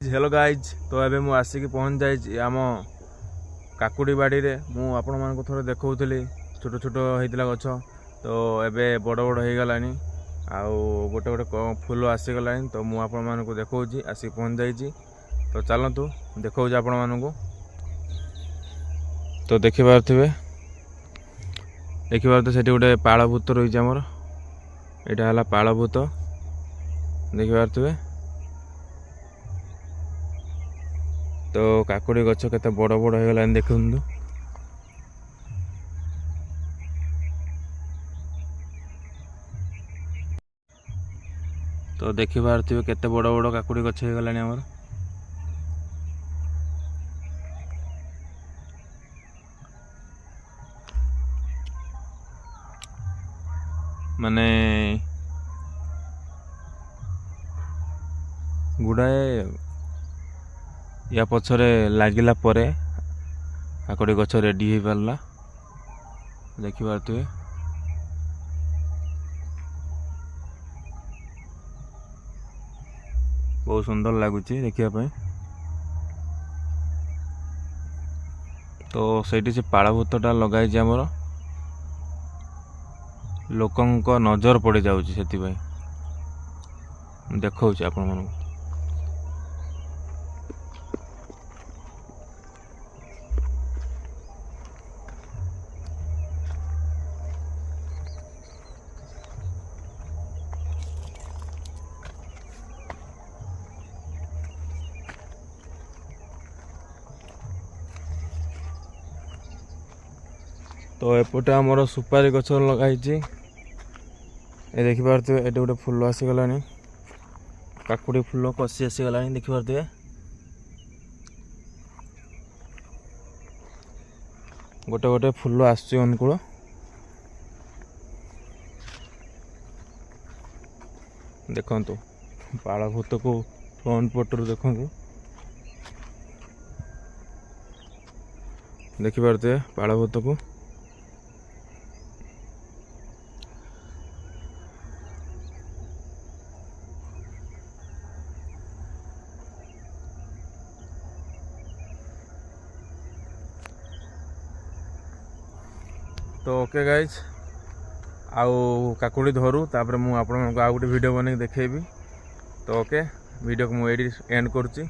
Hello guys तो एबे मु आसिक पहुँच जाइए आम काकुड़ी बाड़ी रे मु आपण मानक थोड़े देखौली छोट छोट होइतिला गछ तो एबे बड़ बड़ हो गलानी आउ गोटे गोटे फूल आसीगलानी तो मु आपण मानक देखौची आसिक पहुँच जाइए तो चलतु देखौची आपण मानक तो देखिपारे से गोटे पालभूत रही आमर यहाँ है पालभूत देखिपारे तो काकुड़ी गछ केते बड़ बड़ हो गलानी देखु तो देखिपारे केते बड़ बड़ काकुड़ी गछ हो गलानी हमर माने गुड़ाए या पछरे लागिला परे काकुड़ी गछ रेडी हो पारला देखिपारे बहुत सुंदर लगुच देखा तो सही से पालभूतटा लगाई आमर लोकंक नजर पड़ जाऊँगी से देखा आपण मन तो एपटे आमर सुपारी गछ लगाई देखिपारे ये गोटे फूल आसीगला काकुड़ी फूल कषि आसीगला देखिपारे गोटे गोटे फूल आसुची अनुकूल देखंतु पालभूत को फ्रंट पटरू देखंतु देखिपारे पालभूत को तो ओके गाइज आउ काकुड़ी धरू तापर मु आपण आउ गोटे वीडियो बन देखेबी तो ओके वीडियो को मुझे एंड करुच्ची।